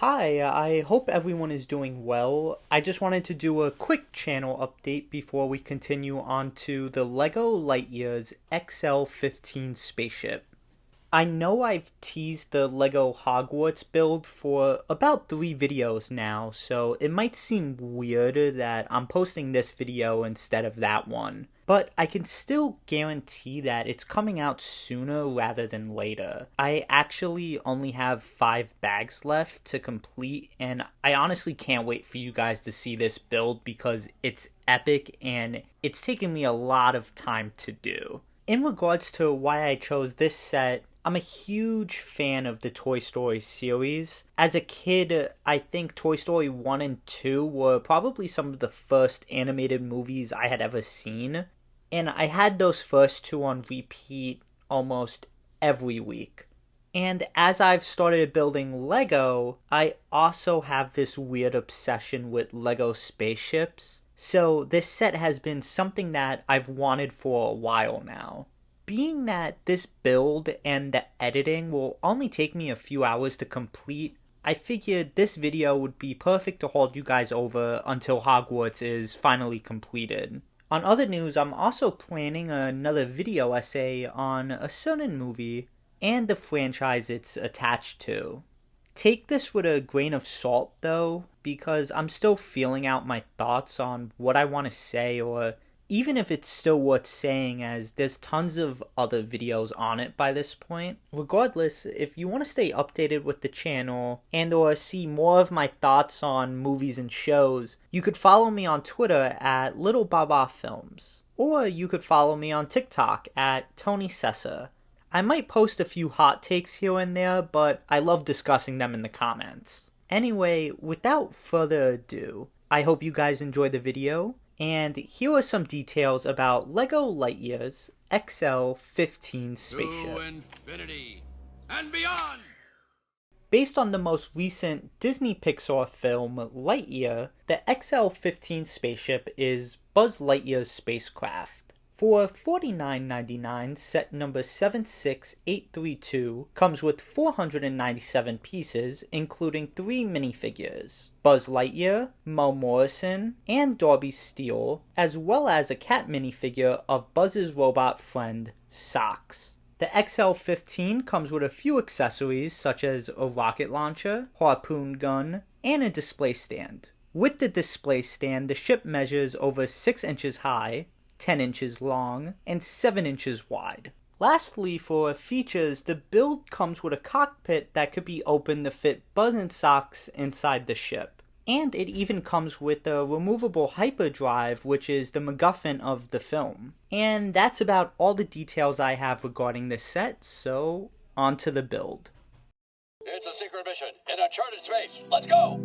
Hi, I hope everyone is doing well. I just wanted to do a quick channel update before we continue on to the LEGO Lightyear's XL-15 Spaceship. I know I've teased the LEGO Hogwarts build for about 3 videos now, so it might seem weird that I'm posting this video instead of that one. But I can still guarantee that it's coming out sooner rather than later. I actually only have 5 bags left to complete, and I honestly can't wait for you guys to see this build because it's epic and it's taken me a lot of time to do. In regards to why I chose this set, I'm a huge fan of the Toy Story series. As a kid, I think Toy Story 1 and 2 were probably some of the first animated movies I had ever seen. And I had those first two on repeat almost every week. And as I've started building Lego, I also have this weird obsession with Lego spaceships. So this set has been something that I've wanted for a while now. Being that this build and the editing will only take me a few hours to complete, I figured this video would be perfect to hold you guys over until Hogwarts is finally completed. On other news, I'm also planning another video essay on a certain movie and the franchise it's attached to. Take this with a grain of salt though, because I'm still feeling out my thoughts on what I want to say, or even if it's still worth saying, as there's tons of other videos on it by this point. Regardless, if you want to stay updated with the channel and or see more of my thoughts on movies and shows, you could follow me on Twitter at Little Baba Films, or you could follow me on TikTok at Tony Sessa. I might post a few hot takes here and there, but I love discussing them in the comments. Anyway, without further ado, I hope you guys enjoy the video. And here are some details about LEGO Lightyear's XL-15 Spaceship. To infinity and beyond! Based on the most recent Disney Pixar film Lightyear, the XL-15 Spaceship is Buzz Lightyear's spacecraft. For $49.99, set number 76832 comes with 497 pieces, including 3 minifigures: Buzz Lightyear, Mo Morrison, and Darby Steele, as well as a cat minifigure of Buzz's robot friend, Socks. The XL-15 comes with a few accessories such as a rocket launcher, harpoon gun, and a display stand. With the display stand, the ship measures over 6 inches high, 10 inches long, and 7 inches wide. Lastly, for features, the build comes with a cockpit that could be opened to fit Buzz and Socks inside the ship. And it even comes with a removable hyperdrive, which is the MacGuffin of the film. And that's about all the details I have regarding this set, so on to the build. It's a secret mission in uncharted space. Let's go!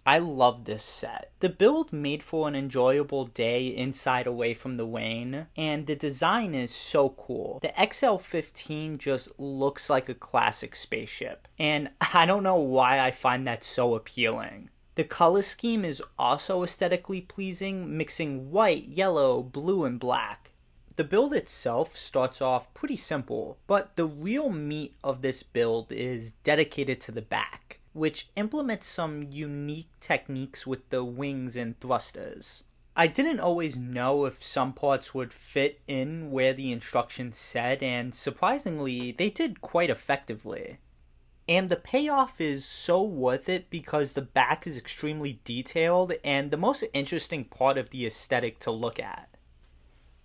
I love this set. The build made for an enjoyable day inside away from the rain, and the design is so cool. The XL-15 just looks like a classic spaceship, and I don't know why I find that so appealing. The color scheme is also aesthetically pleasing, mixing white, yellow, blue, and black. The build itself starts off pretty simple, but the real meat of this build is dedicated to the back, which implements some unique techniques with the wings and thrusters. I didn't always know if some parts would fit in where the instructions said, and surprisingly, they did quite effectively. And the payoff is so worth it because the back is extremely detailed and the most interesting part of the aesthetic to look at.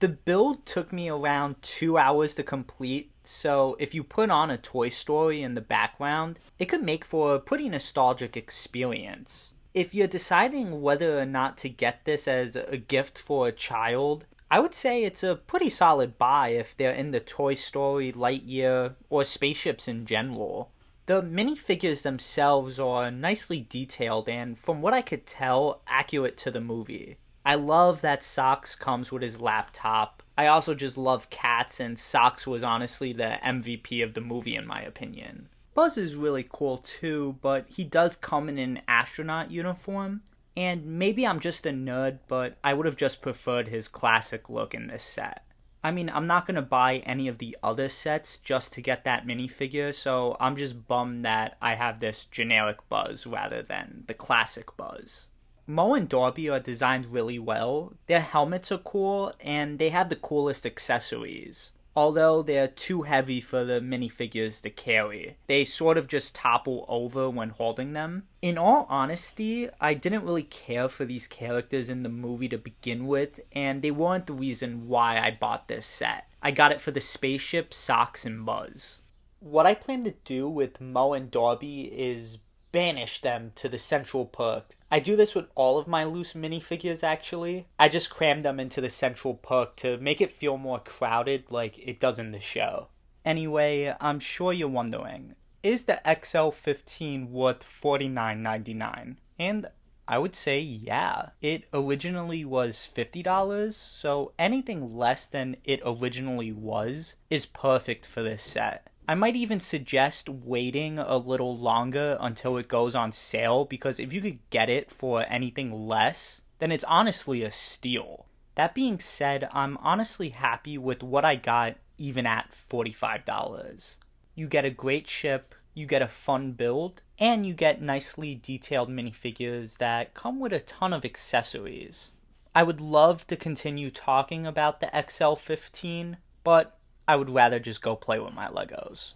The build took me around 2 hours to complete, so if you put on a Toy Story in the background, it could make for a pretty nostalgic experience. If you're deciding whether or not to get this as a gift for a child, I would say it's a pretty solid buy if they're into Toy Story, Lightyear, or spaceships in general. The minifigures themselves are nicely detailed and, from what I could tell, accurate to the movie. I love that Socks comes with his laptop. I also just love cats, and Socks was honestly the MVP of the movie in my opinion. Buzz is really cool too, but he does come in an astronaut uniform. And maybe I'm just a nerd, but I would have just preferred his classic look in this set. I mean, I'm not going to buy any of the other sets just to get that minifigure, so I'm just bummed that I have this generic Buzz rather than the classic Buzz. Mo and Darby are designed really well. Their helmets are cool, and they have the coolest accessories. Although they're too heavy for the minifigures to carry. They sort of just topple over when holding them. In all honesty, I didn't really care for these characters in the movie to begin with, and they weren't the reason why I bought this set. I got it for the spaceship, Socks, and Buzz. What I plan to do with Mo and Darby is banish them to the Central Perk. I do this with all of my loose minifigures actually. I just cram them into the Central Perk to make it feel more crowded like it does in the show. Anyway, I'm sure you're wondering, is the XL-15 worth $49.99? And I would say yeah. It originally was $50, so anything less than it originally was is perfect for this set. I might even suggest waiting a little longer until it goes on sale, because if you could get it for anything less, then it's honestly a steal. That being said, I'm honestly happy with what I got even at $45. You get a great ship, you get a fun build, and you get nicely detailed minifigures that come with a ton of accessories. I would love to continue talking about the XL-15, but I would rather just go play with my Legos.